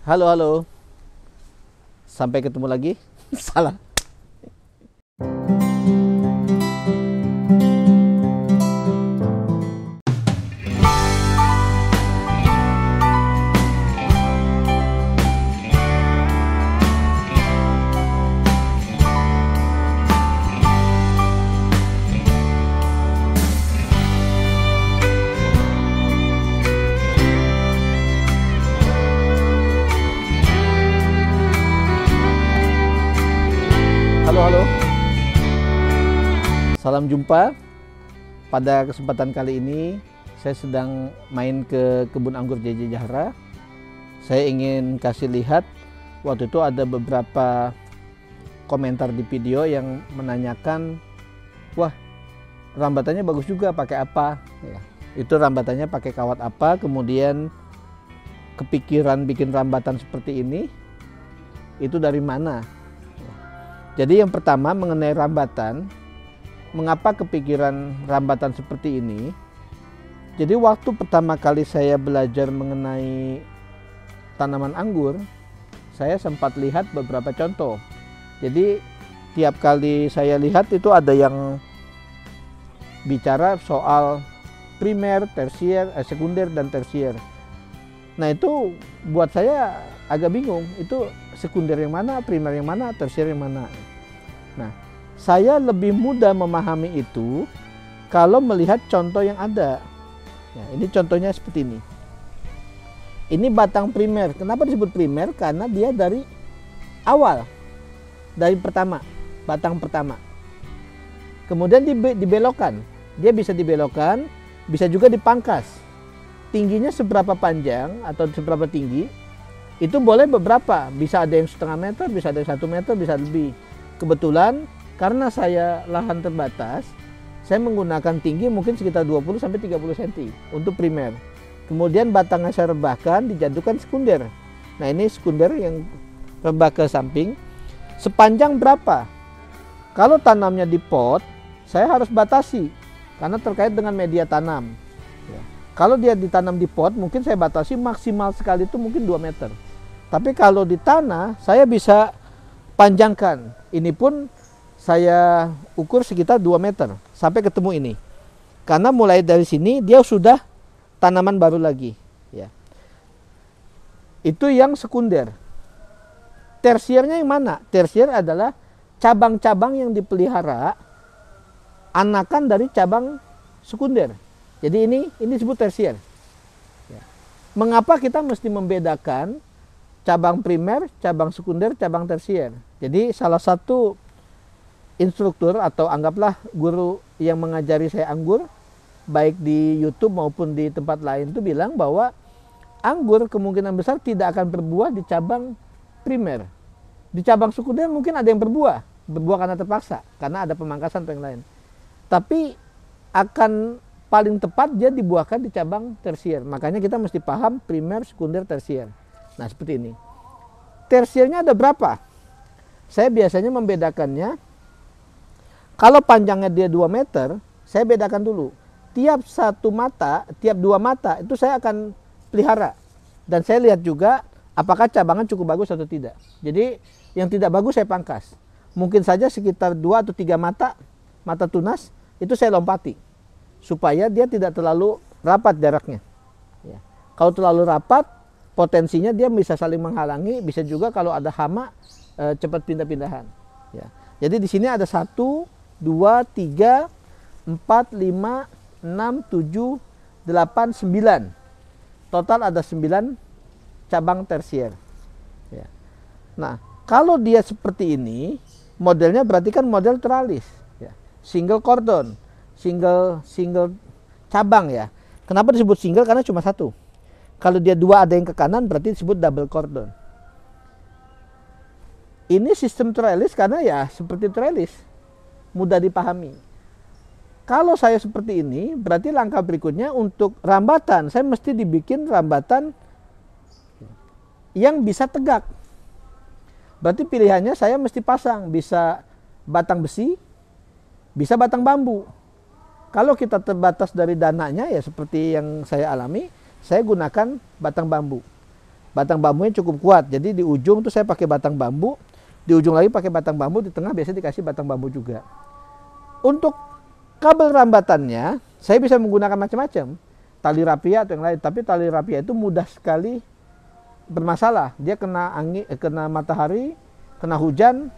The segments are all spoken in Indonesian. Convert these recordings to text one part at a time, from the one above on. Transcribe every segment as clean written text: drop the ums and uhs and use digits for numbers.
Halo, halo. Sampai ketemu lagi. Salah. Halo. Salam jumpa. Pada kesempatan kali ini saya sedang main ke kebun anggur JJ Jahara. Saya ingin kasih lihat, waktu itu ada beberapa komentar di video yang menanyakan, wah rambatannya bagus juga, pakai apa? Ya, itu rambatannya pakai kawat apa? Kemudian kepikiran bikin rambatan seperti ini itu dari mana? Jadi yang pertama mengenai rambatan, mengapa kepikiran rambatan seperti ini? Jadi waktu pertama kali saya belajar mengenai tanaman anggur, saya sempat lihat beberapa contoh. Jadi tiap kali saya lihat itu ada yang bicara soal primer, tersier, sekunder dan tersier. Nah itu buat saya agak bingung, itu sekunder yang mana, primer yang mana, tersier yang mana. Nah, saya lebih mudah memahami itu kalau melihat contoh yang ada. Ya, ini contohnya seperti ini. Ini batang primer. Kenapa disebut primer? Karena dia dari awal, dari pertama, batang pertama. Kemudian dibelokkan. Dia bisa dibelokkan, bisa juga dipangkas. Tingginya seberapa panjang atau seberapa tinggi, itu boleh beberapa. Bisa ada yang setengah meter, bisa ada yang 1 meter, bisa lebih. Kebetulan karena saya lahan terbatas, saya menggunakan tinggi mungkin sekitar 20-30 cm untuk primer. Kemudian batangnya saya rebahkan, dijatuhkan sekunder. Nah ini sekunder yang rebah ke samping. Sepanjang berapa? Kalau tanamnya di pot, saya harus batasi karena terkait dengan media tanam. Ya. Kalau dia ditanam di pot, mungkin saya batasi maksimal sekali itu mungkin 2 meter. Tapi kalau di tanah, saya bisa panjangkan. Ini pun saya ukur sekitar 2 meter sampai ketemu ini. Karena mulai dari sini dia sudah tanaman baru lagi. Ya. Itu yang sekunder. Tersiernya yang mana? Tersier adalah cabang-cabang yang dipelihara anakan dari cabang sekunder. Jadi ini disebut tersier. Ya. Mengapa kita mesti membedakan cabang primer, cabang sekunder, cabang tersier? Jadi salah satu instruktur atau anggaplah guru yang mengajari saya anggur, baik di YouTube maupun di tempat lain itu bilang bahwa anggur kemungkinan besar tidak akan berbuah di cabang primer. Di cabang sekunder mungkin ada yang berbuah karena terpaksa, karena ada pemangkasan atau yang lain. Tapi akan paling tepat dia dibuahkan di cabang tersier. Makanya kita mesti paham primer, sekunder, tersier. Nah seperti ini. Tersiernya ada berapa? Saya biasanya membedakannya, kalau panjangnya dia 2 meter, saya bedakan dulu. Tiap 1 mata, tiap 2 mata, itu saya akan pelihara. Dan saya lihat juga apakah cabangan cukup bagus atau tidak. Jadi yang tidak bagus saya pangkas. Mungkin saja sekitar 2 atau 3 mata tunas, itu saya lompati. Supaya dia tidak terlalu rapat jaraknya. Ya. Kalau terlalu rapat, potensinya dia bisa saling menghalangi, bisa juga kalau ada hama cepat pindah-pindahan. Ya. Jadi di sini ada 1, 2, 3, 4, 5, 6, 7, 8, 9. Total ada 9 cabang tersier. Ya. Nah, kalau dia seperti ini, modelnya berarti kan model teralis. Ya. Single cordon, single cabang ya. Kenapa disebut single? Karena cuma 1. Kalau dia 2 ada yang ke kanan berarti disebut double cordon. Ini sistem trellis karena ya seperti trellis, mudah dipahami. Kalau saya seperti ini, berarti langkah berikutnya untuk rambatan, saya mesti dibikin rambatan yang bisa tegak. Berarti pilihannya saya mesti pasang, bisa batang besi, bisa batang bambu. Kalau kita terbatas dari dananya ya seperti yang saya alami, saya gunakan batang bambu. Batang bambunya cukup kuat. Jadi di ujung tuh saya pakai batang bambu, di ujung lagi pakai batang bambu, di tengah biasanya dikasih batang bambu juga. Untuk kabel rambatannya, saya bisa menggunakan macam-macam. Tali rapia atau yang lain, tapi tali rapia itu mudah sekali bermasalah. Dia kena angin, kena matahari, kena hujan,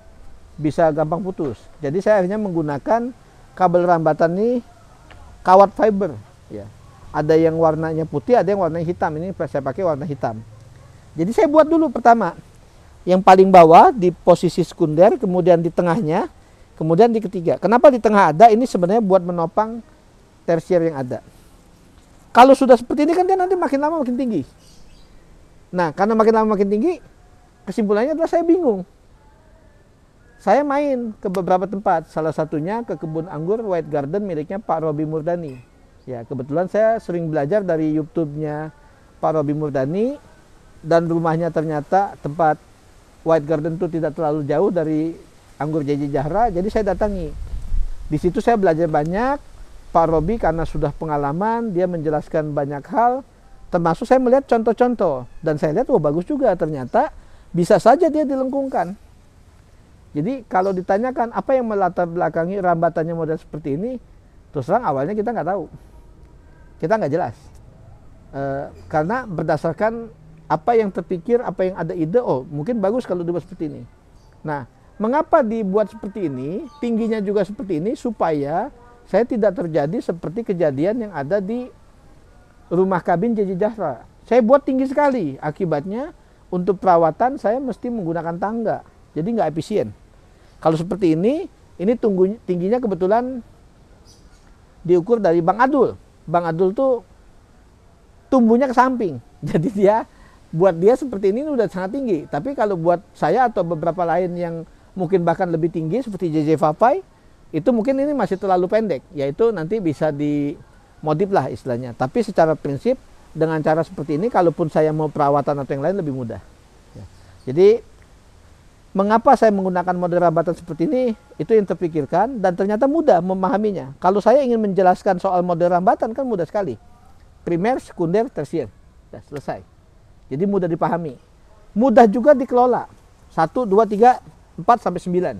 bisa gampang putus. Jadi saya akhirnya menggunakan kabel rambatan ini kawat fiber. Ya. Ada yang warnanya putih, ada yang warnanya hitam. Ini saya pakai warna hitam. Jadi saya buat dulu pertama, yang paling bawah di posisi sekunder, kemudian di tengahnya, kemudian di ketiga. Kenapa di tengah ada? Ini sebenarnya buat menopang tersier yang ada. Kalau sudah seperti ini kan dia nanti makin lama makin tinggi. Nah, karena makin lama makin tinggi, kesimpulannya adalah saya bingung. Saya main ke beberapa tempat, salah satunya ke kebun anggur White Garden miliknya Pak Robi Murdani. Ya, kebetulan saya sering belajar dari YouTube-nya Pak Robi Murdani, dan rumahnya ternyata tempat White Garden itu tidak terlalu jauh dari anggur JJ Zahra, jadi saya datangi. Di situ saya belajar banyak. Pak Robi karena sudah pengalaman, dia menjelaskan banyak hal, termasuk saya melihat contoh-contoh, dan saya lihat bagus juga, ternyata bisa saja dia dilengkungkan. Jadi kalau ditanyakan apa yang melatar belakangi rambatannya model seperti ini, terus terang awalnya kita nggak tahu, kita nggak jelas, karena berdasarkan apa yang terpikir, apa yang ada ide, oh mungkin bagus kalau dibuat seperti ini. Nah, mengapa dibuat seperti ini, tingginya juga seperti ini, supaya saya tidak terjadi seperti kejadian yang ada di rumah kabin JJ Zahra. Saya buat tinggi sekali, akibatnya untuk perawatan saya mesti menggunakan tangga, jadi nggak efisien. Kalau seperti ini tingginya kebetulan diukur dari Bang Adul. Bang Adul tuh tumbuhnya ke samping, jadi dia buat dia seperti ini udah sangat tinggi. Tapi kalau buat saya atau beberapa lain yang mungkin bahkan lebih tinggi seperti JJ Vapai, itu mungkin ini masih terlalu pendek, yaitu nanti bisa dimodif lah istilahnya. Tapi secara prinsip dengan cara seperti ini, kalaupun saya mau perawatan atau yang lain lebih mudah. Ya. Jadi mengapa saya menggunakan model rambatan seperti ini, itu yang terpikirkan dan ternyata mudah memahaminya. Kalau saya ingin menjelaskan soal model rambatan kan mudah sekali. Primer, sekunder, tersier. Sudah selesai. Jadi mudah dipahami. Mudah juga dikelola. 1, 2, 3, 4, sampai 9.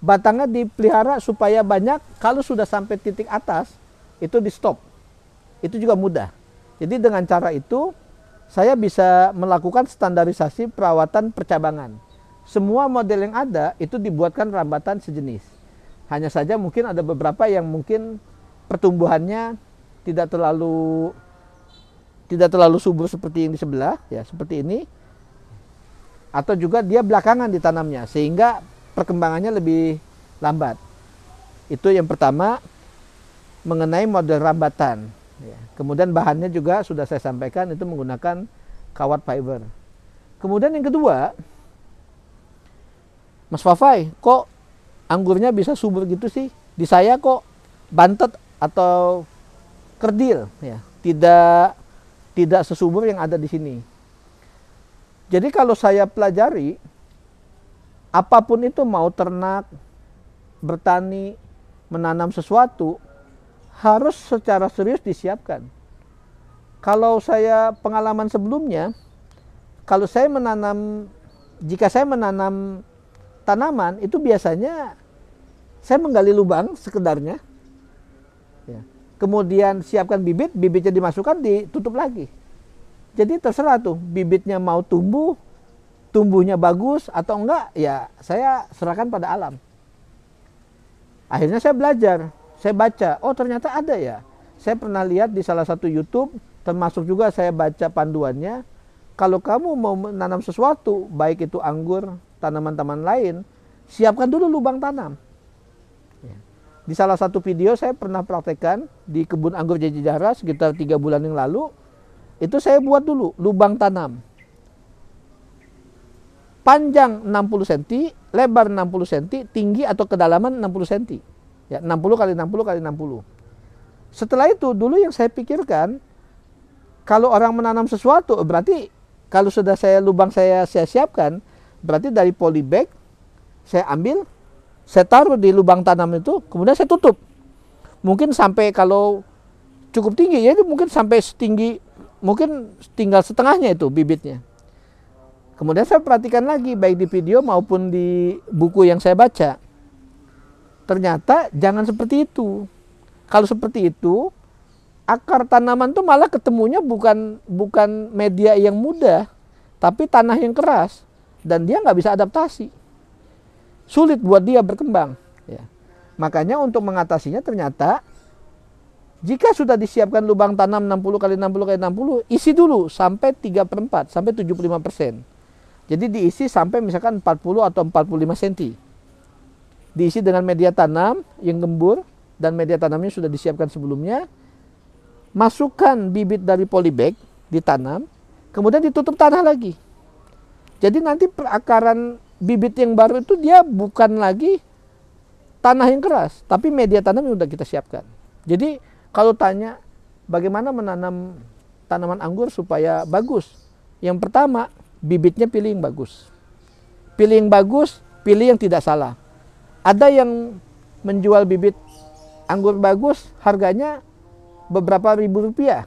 Batangnya dipelihara supaya banyak, kalau sudah sampai titik atas, itu di stop. Itu juga mudah. Jadi dengan cara itu, saya bisa melakukan standarisasi perawatan percabangan. Semua model yang ada, itu dibuatkan rambatan sejenis. Hanya saja mungkin ada beberapa yang mungkin pertumbuhannya tidak terlalu subur seperti yang di sebelah, ya seperti ini, atau juga dia belakangan ditanamnya sehingga perkembangannya lebih lambat. Itu yang pertama mengenai model rambatan. Ya. Kemudian bahannya juga sudah saya sampaikan, itu menggunakan kawat fiber. Kemudian yang kedua, Mas Fafai, kok anggurnya bisa subur gitu sih? Di saya kok bantet atau kerdil, ya, tidak sesubur yang ada di sini. Jadi kalau saya pelajari, apapun itu, mau ternak, bertani, menanam sesuatu, harus secara serius disiapkan. Kalau saya pengalaman sebelumnya, kalau saya menanam, jika saya menanam tanaman, itu biasanya saya menggali lubang sekedarnya, ya. Kemudian siapkan bibit, bibitnya dimasukkan, ditutup lagi. Jadi terserah tuh, bibitnya mau tumbuh, tumbuhnya bagus atau enggak, ya saya serahkan pada alam. Akhirnya saya belajar, saya baca, oh ternyata ada ya. Saya pernah lihat di salah satu YouTube, termasuk juga saya baca panduannya, kalau kamu mau menanam sesuatu, baik itu anggur, tanaman-tanaman lain, siapkan dulu lubang tanam. Di salah satu video saya pernah praktekkan di kebun anggur JJ Zahra sekitar 3 bulan yang lalu, itu saya buat dulu lubang tanam. Panjang 60 cm, lebar 60 cm, tinggi atau kedalaman 60 cm. Ya, 60 kali 60 kali 60. Setelah itu dulu yang saya pikirkan, kalau orang menanam sesuatu, berarti kalau sudah lubang saya siapkan, berarti dari polybag saya ambil, saya taruh di lubang tanam itu, kemudian saya tutup. Mungkin sampai kalau cukup tinggi, ya mungkin sampai setinggi mungkin tinggal setengahnya itu bibitnya. Kemudian saya perhatikan lagi baik di video maupun di buku yang saya baca. Ternyata jangan seperti itu. Kalau seperti itu, akar tanaman tuh malah ketemunya bukan media yang mudah, tapi tanah yang keras, dan dia nggak bisa adaptasi. Sulit buat dia berkembang. Ya. Makanya untuk mengatasinya ternyata jika sudah disiapkan lubang tanam 60 kali 60 kali 60, isi dulu sampai 3/4 sampai 75%. Jadi diisi sampai misalkan 40 atau 45 cm. Diisi dengan media tanam yang gembur dan media tanamnya sudah disiapkan sebelumnya. Masukkan bibit dari polybag, ditanam, kemudian ditutup tanah lagi. Jadi nanti perakaran bibit yang baru itu dia bukan lagi tanah yang keras, tapi media tanam yang sudah kita siapkan. Jadi kalau tanya bagaimana menanam tanaman anggur supaya bagus, yang pertama bibitnya pilih yang bagus. Pilih yang bagus, pilih yang tidak salah. Ada yang menjual bibit anggur bagus, harganya beberapa ribu rupiah.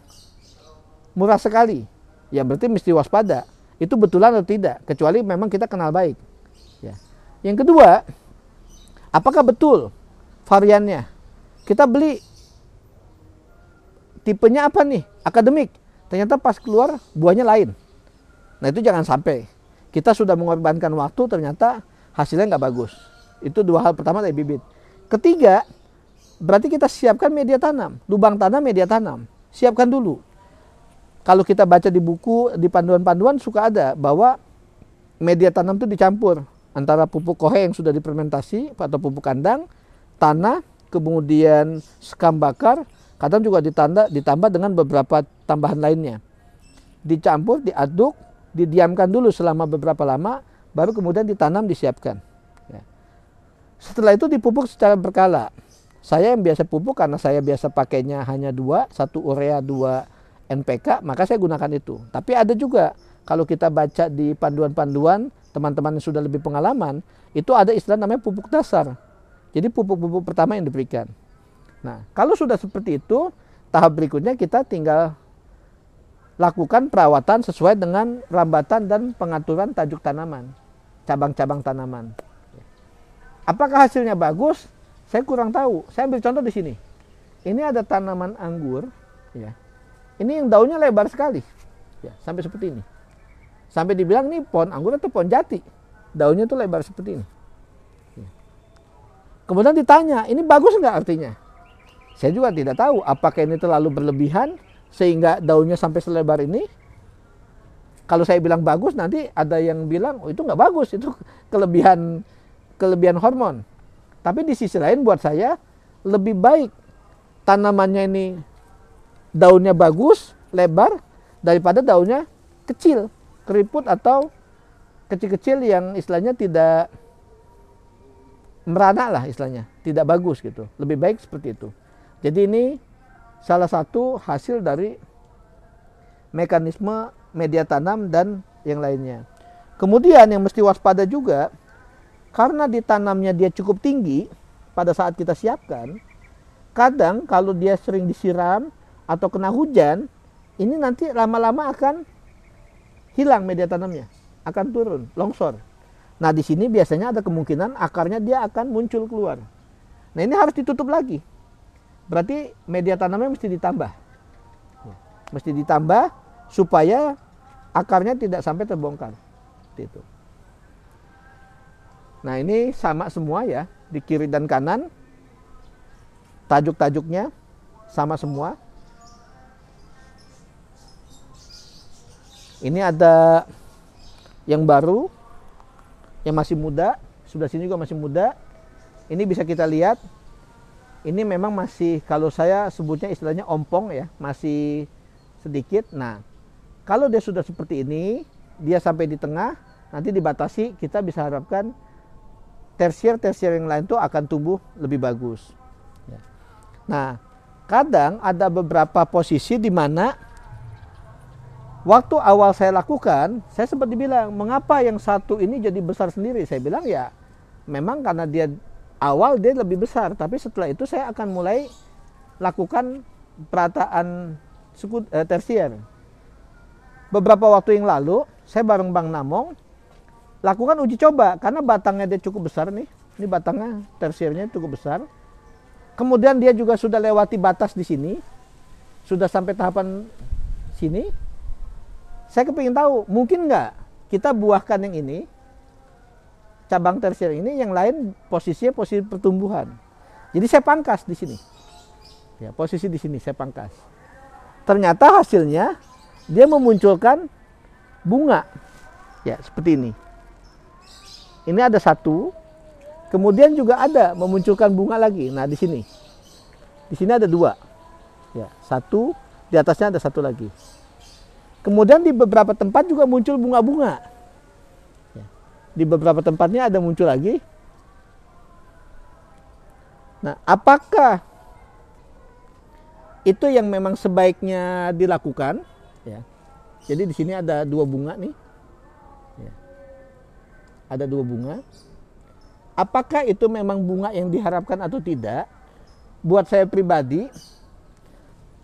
Murah sekali. Ya berarti mesti waspada. Itu betulan atau tidak, kecuali memang kita kenal baik. Ya. Yang kedua, apakah betul variannya? Kita beli tipenya apa nih? Akademik. Ternyata pas keluar buahnya lain. Nah itu jangan sampai. Kita sudah mengorbankan waktu, ternyata hasilnya nggak bagus. Itu dua hal pertama dari bibit. Ketiga, berarti kita siapkan media tanam. Lubang tanam, media tanam. Siapkan dulu. Kalau kita baca di buku, di panduan-panduan suka ada bahwa media tanam itu dicampur. Antara pupuk kohe yang sudah difermentasi atau pupuk kandang, tanah, kemudian sekam bakar, kadang juga ditambah dengan beberapa tambahan lainnya. Dicampur, diaduk, didiamkan dulu selama beberapa lama, baru kemudian ditanam, disiapkan. Ya. Setelah itu dipupuk secara berkala. Saya yang biasa pupuk karena saya biasa pakainya hanya 2, 1 urea, 2 NPK, maka saya gunakan itu. Tapi ada juga, kalau kita baca di panduan-panduan, teman-teman yang sudah lebih pengalaman, itu ada istilah namanya pupuk dasar. Jadi pupuk-pupuk pertama yang diberikan. Nah, kalau sudah seperti itu, tahap berikutnya kita tinggal lakukan perawatan sesuai dengan rambatan dan pengaturan tajuk tanaman, cabang-cabang tanaman. Apakah hasilnya bagus? Saya kurang tahu. Saya ambil contoh di sini. Ini ada tanaman anggur, ya. Ini yang daunnya lebar sekali, ya, sampai seperti ini. Sampai dibilang nih pohon anggur atau pohon jati, daunnya tuh lebar seperti ini. Ya. Kemudian ditanya, ini bagus nggak artinya? Saya juga tidak tahu. Apakah ini terlalu berlebihan sehingga daunnya sampai selebar ini? Kalau saya bilang bagus, nanti ada yang bilang, oh itu nggak bagus, itu kelebihan hormon. Tapi di sisi lain buat saya lebih baik tanamannya ini daunnya bagus, lebar, daripada daunnya kecil, keriput atau kecil-kecil yang istilahnya tidak merana lah istilahnya, tidak bagus gitu. Lebih baik seperti itu. Jadi ini salah satu hasil dari mekanisme media tanam dan yang lainnya. Kemudian yang mesti waspada juga, karena ditanamnya dia cukup tinggi pada saat kita siapkan, kadang kalau dia sering disiram atau kena hujan, ini nanti lama-lama akan hilang media tanamnya, akan turun, longsor. Nah di sini biasanya ada kemungkinan akarnya dia akan muncul keluar. Nah ini harus ditutup lagi. Berarti media tanamnya mesti ditambah. Mesti ditambah supaya akarnya tidak sampai terbongkar. Itu. Nah ini sama semua ya, di kiri dan kanan. Tajuk-tajuknya sama semua. Ini ada yang baru, yang masih muda. Sebelah sini juga masih muda. Ini bisa kita lihat. Ini memang masih, kalau saya sebutnya istilahnya ompong ya, masih sedikit. Nah, kalau dia sudah seperti ini, dia sampai di tengah, nanti dibatasi, kita bisa harapkan tersier yang lain itu akan tumbuh lebih bagus. Nah, kadang ada beberapa posisi di mana waktu awal saya lakukan, saya sempat dibilang, mengapa yang satu ini jadi besar sendiri? Saya bilang ya, memang karena dia awal dia lebih besar, tapi setelah itu saya akan mulai lakukan perataan tersier. beberapa waktu yang lalu saya bareng Bang Namong lakukan uji coba karena batangnya dia cukup besar nih. Ini batangnya tersiernya cukup besar. Kemudian dia juga sudah lewati batas di sini, sudah sampai tahapan sini. Saya kepingin tahu, mungkin nggak kita buahkan yang ini, cabang tersier ini, yang lain posisinya posisi pertumbuhan. Jadi saya pangkas di sini. Ya, posisi di sini saya pangkas. Ternyata hasilnya dia memunculkan bunga. Ya, seperti ini. Ini ada satu, kemudian juga ada memunculkan bunga lagi. Nah, di sini. Di sini ada dua. Ya, satu, di atasnya ada satu lagi. Kemudian di beberapa tempat juga muncul bunga-bunga. Ya, di beberapa tempatnya ada muncul lagi. Nah, apakah itu yang memang sebaiknya dilakukan? Ya. Jadi di sini ada dua bunga nih. Ya. Ada dua bunga. Apakah itu memang bunga yang diharapkan atau tidak? Buat saya pribadi,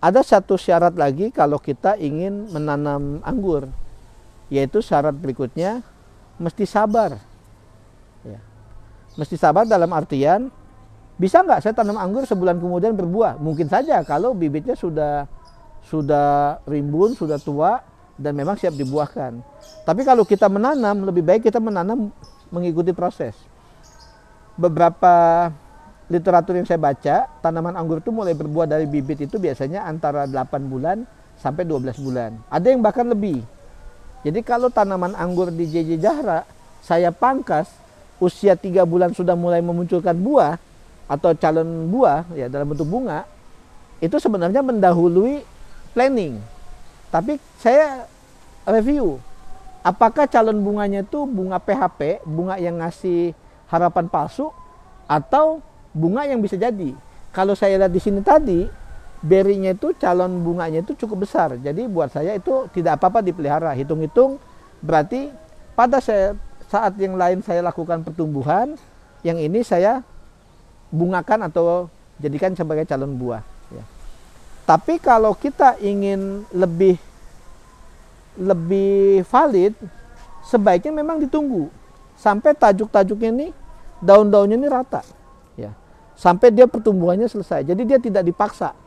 ada satu syarat lagi kalau kita ingin menanam anggur, yaitu syarat berikutnya mesti sabar. Ya. Mesti sabar dalam artian, bisa nggak saya tanam anggur sebulan kemudian berbuah? Mungkin saja kalau bibitnya sudah rimbun, sudah tua, dan memang siap dibuahkan. Tapi kalau kita menanam, lebih baik kita menanam mengikuti proses. Beberapa literatur yang saya baca, tanaman anggur itu mulai berbuah dari bibit itu biasanya antara 8 bulan sampai 12 bulan. Ada yang bahkan lebih. Jadi kalau tanaman anggur di JJ Jahra, saya pangkas, usia 3 bulan sudah mulai memunculkan buah, atau calon buah ya dalam bentuk bunga, itu sebenarnya mendahului planning. Tapi saya review apakah calon bunganya itu bunga PHP, bunga yang ngasih harapan palsu, atau bunga yang bisa jadi. Kalau saya lihat di sini tadi, berinya itu, calon bunganya itu cukup besar. Jadi buat saya itu tidak apa-apa dipelihara. Hitung-hitung berarti pada saat yang lain saya lakukan pertumbuhan, yang ini saya bungakan atau jadikan sebagai calon buah. Ya. Tapi kalau kita ingin lebih valid, sebaiknya memang ditunggu sampai tajuk-tajuknya ini, daun-daunnya ini rata. Ya. Sampai dia pertumbuhannya selesai. Jadi dia tidak dipaksa.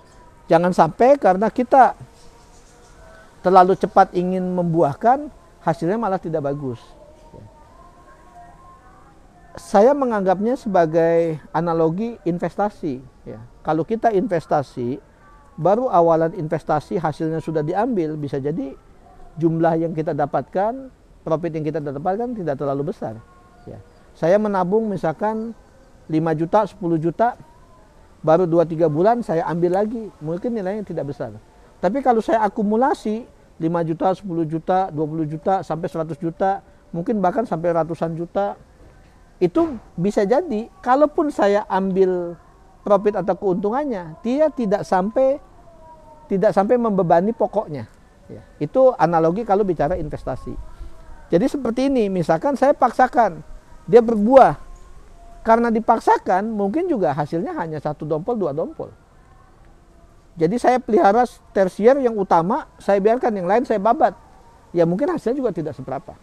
Jangan sampai karena kita terlalu cepat ingin membuahkan, hasilnya malah tidak bagus. Saya menganggapnya sebagai analogi investasi. Ya. Kalau kita investasi, baru awalan investasi hasilnya sudah diambil, bisa jadi jumlah yang kita dapatkan, profit yang kita dapatkan tidak terlalu besar. Ya. Saya menabung misalkan 5 juta, 10 juta, baru 2-3 bulan saya ambil lagi, mungkin nilainya tidak besar. Tapi kalau saya akumulasi 5 juta, 10 juta, 20 juta, sampai 100 juta, mungkin bahkan sampai ratusan juta, itu bisa jadi kalaupun saya ambil profit atau keuntungannya, dia tidak sampai membebani pokoknya. Ya, itu analogi kalau bicara investasi. Jadi seperti ini, misalkan saya paksakan dia berbuah, karena dipaksakan mungkin juga hasilnya hanya 1 dompol 2 dompol. Jadi saya pelihara tersier yang utama, saya biarkan yang lain saya babat, ya mungkin hasilnya juga tidak seberapa.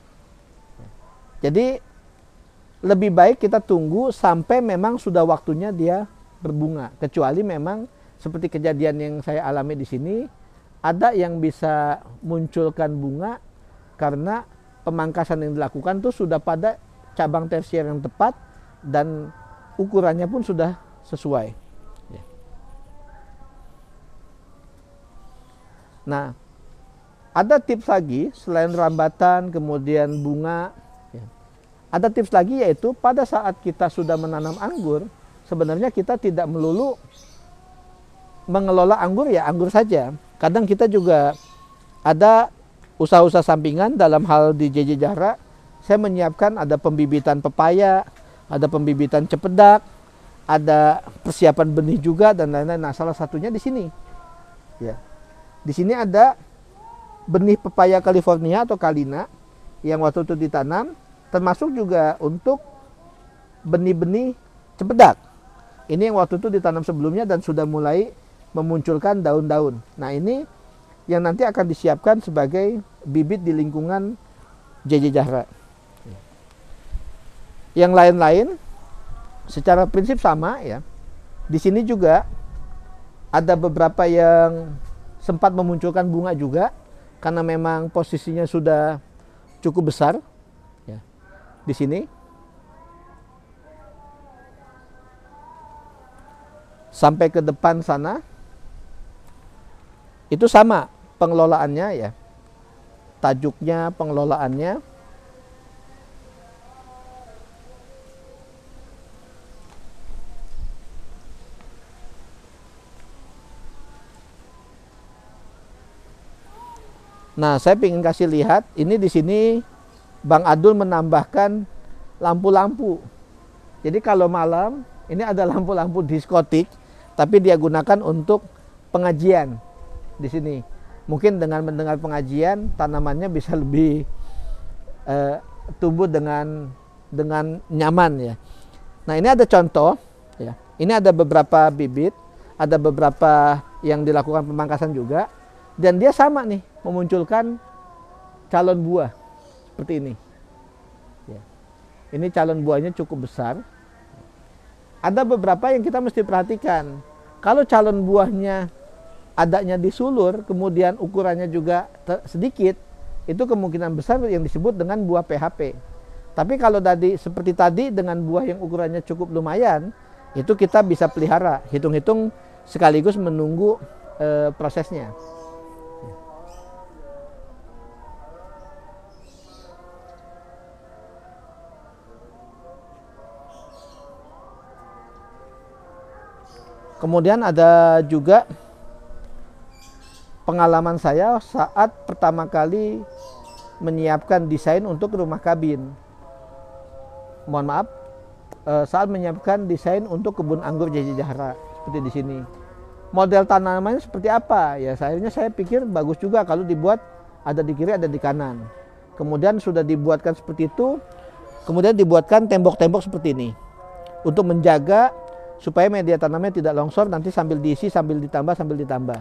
Jadi lebih baik kita tunggu sampai memang sudah waktunya dia berbunga. Kecuali memang seperti kejadian yang saya alami di sini, ada yang bisa munculkan bunga karena pemangkasan yang dilakukan itu sudah pada cabang tersier yang tepat dan ukurannya pun sudah sesuai. Nah, ada tips lagi selain rambatan, kemudian bunga. Ada tips lagi yaitu pada saat kita sudah menanam anggur, sebenarnya kita tidak melulu mengelola anggur ya anggur saja. Kadang kita juga ada usaha-usaha sampingan dalam hal di JJ Jahra. Saya menyiapkan ada pembibitan pepaya, ada pembibitan cempedak, ada persiapan benih juga dan lain-lain. Nah, salah satunya di sini. Ya. Di sini ada benih pepaya California atau Kalina yang waktu itu ditanam. Termasuk juga untuk benih-benih cempedak. Ini yang waktu itu ditanam sebelumnya dan sudah mulai memunculkan daun-daun. Nah ini yang nanti akan disiapkan sebagai bibit di lingkungan JJ Jahra. Yang lain-lain secara prinsip sama ya. Di sini juga ada beberapa yang sempat memunculkan bunga juga karena memang posisinya sudah cukup besar ya. Di sini sampai ke depan sana itu sama pengelolaannya ya. Tajuknya pengelolaannya. Nah, saya ingin kasih lihat ini di sini Bang Adul menambahkan lampu-lampu. Jadi kalau malam ini ada lampu-lampu diskotik, tapi dia gunakan untuk pengajian di sini. Mungkin dengan mendengar pengajian tanamannya bisa lebih tumbuh dengan nyaman ya. Nah, ini ada contoh ya. Ini ada beberapa bibit, ada beberapa yang dilakukan pemangkasan juga, dan dia sama nih memunculkan calon buah seperti ini. Ya. Ini calon buahnya cukup besar. Ada beberapa yang kita mesti perhatikan. Kalau calon buahnya adanya di sulur, kemudian ukurannya juga sedikit, itu kemungkinan besar yang disebut dengan buah PHP. Tapi kalau seperti tadi dengan buah yang ukurannya cukup lumayan, itu kita bisa pelihara, hitung-hitung sekaligus menunggu prosesnya. Kemudian ada juga pengalaman saya saat pertama kali menyiapkan desain untuk rumah kabin. Mohon maaf, saat menyiapkan desain untuk kebun anggur JJ Jahra seperti di sini. Model tanamannya seperti apa? Ya, akhirnya saya pikir bagus juga kalau dibuat ada di kiri, ada di kanan. Kemudian sudah dibuatkan seperti itu, kemudian dibuatkan tembok-tembok seperti ini untuk menjaga supaya media tanamnya tidak longsor, nanti sambil diisi, sambil ditambah.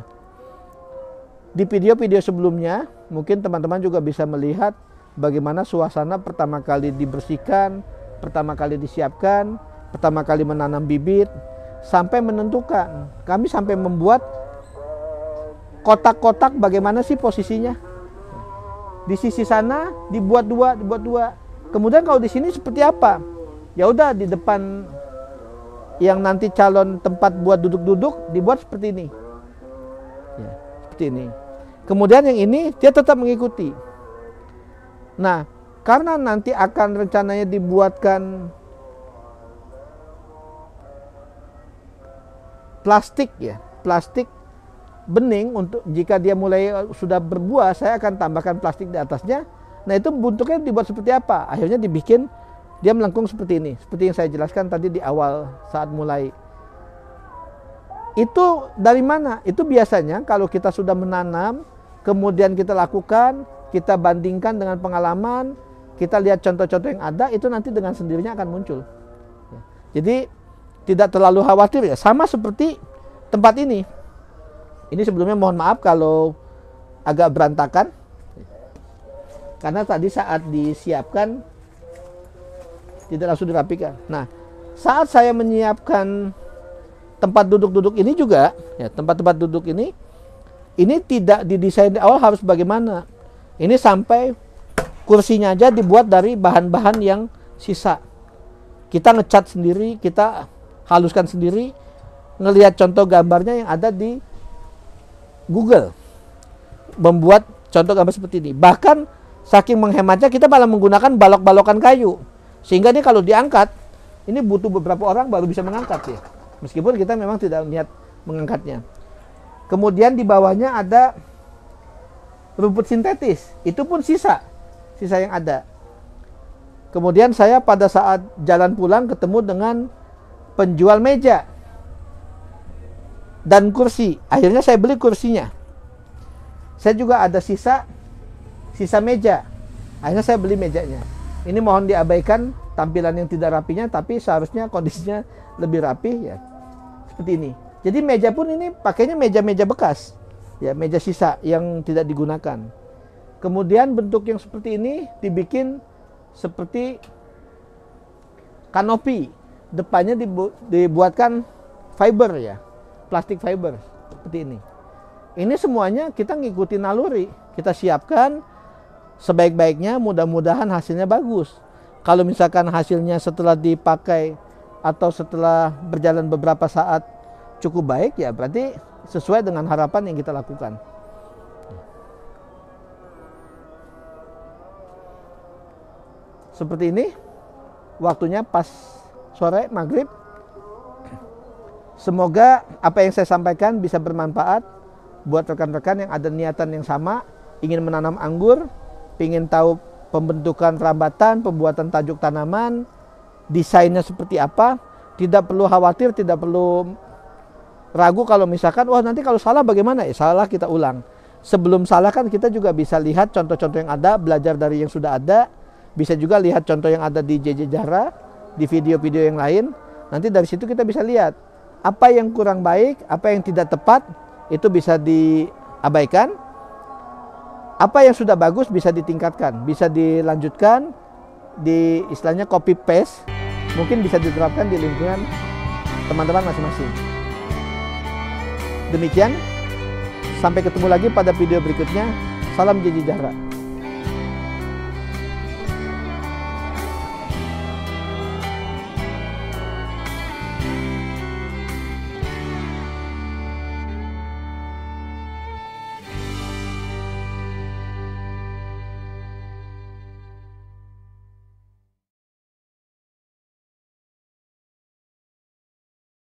Di video-video sebelumnya, mungkin teman-teman juga bisa melihat bagaimana suasana pertama kali dibersihkan, pertama kali disiapkan, pertama kali menanam bibit, sampai menentukan. Kami sampai membuat kotak-kotak bagaimana sih posisinya. Di sisi sana dibuat dua. Kemudian kalau di sini seperti apa? Ya udah, di depan yang nanti calon tempat buat duduk-duduk dibuat seperti ini. Ya, seperti ini. Kemudian yang ini dia tetap mengikuti. Nah, karena nanti akan rencananya dibuatkan plastik ya, plastik bening untuk jika dia mulai sudah berbuah, saya akan tambahkan plastik di atasnya. Nah, itu bentuknya dibuat seperti apa? Akhirnya dibikin dia melengkung seperti ini, seperti yang saya jelaskan tadi di awal saat mulai. Itu dari mana? Itu biasanya kalau kita sudah menanam, kemudian kita lakukan, kita bandingkan dengan pengalaman, kita lihat contoh-contoh yang ada, itu nanti dengan sendirinya akan muncul. Jadi tidak terlalu khawatir ya, sama seperti tempat ini. Ini sebelumnya mohon maaf kalau agak berantakan, karena tadi saat disiapkan tidak langsung dirapikan. Nah, saat saya menyiapkan tempat duduk-duduk ini juga, ya, tempat-tempat duduk ini tidak didesain di awal harus bagaimana. Ini sampai kursinya aja dibuat dari bahan-bahan yang sisa. Kita ngecat sendiri, kita haluskan sendiri, ngelihat contoh gambarnya yang ada di Google. Membuat contoh gambar seperti ini. Bahkan saking menghematnya kita malah menggunakan balok-balokan kayu. Sehingga ini kalau diangkat, ini butuh beberapa orang baru bisa mengangkat ya. Meskipun kita memang tidak niat mengangkatnya. Kemudian di bawahnya ada rumput sintetis. Itu pun sisa yang ada. Kemudian saya pada saat jalan pulang ketemu dengan penjual meja dan kursi. Akhirnya saya beli kursinya. Saya juga ada sisa meja. Akhirnya saya beli mejanya. Ini mohon diabaikan tampilan yang tidak rapinya, tapi seharusnya kondisinya lebih rapi ya. Seperti ini. Jadi meja pun ini pakainya meja-meja bekas. ya, meja sisa yang tidak digunakan. Kemudian bentuk yang seperti ini dibikin seperti kanopi, depannya dibuatkan fiber ya, plastik fiber seperti ini. Ini semuanya kita ngikuti naluri, kita siapkan sebaik-baiknya, mudah-mudahan hasilnya bagus. Kalau misalkan hasilnya setelah dipakai atau setelah berjalan beberapa saat cukup baik, ya berarti sesuai dengan harapan yang kita lakukan. Seperti ini, waktunya pas sore maghrib. Semoga apa yang saya sampaikan bisa bermanfaat buat rekan-rekan yang ada niatan yang sama, ingin menanam anggur, ingin tahu pembentukan rambatan, pembuatan tajuk tanaman, desainnya seperti apa. Tidak perlu khawatir, tidak perlu ragu kalau misalkan, wah nanti kalau salah bagaimana? Salah kita ulang. Sebelum salah kan kita juga bisa lihat contoh-contoh yang ada, belajar dari yang sudah ada. Bisa juga lihat contoh yang ada di JJ Jahra, di video-video yang lain. Nanti dari situ kita bisa lihat apa yang kurang baik, apa yang tidak tepat, itu bisa diabaikan. Apa yang sudah bagus bisa ditingkatkan, bisa dilanjutkan, di istilahnya copy paste, mungkin bisa diterapkan di lingkungan teman-teman masing-masing. Demikian, sampai ketemu lagi pada video berikutnya. Salam JJ Jahra.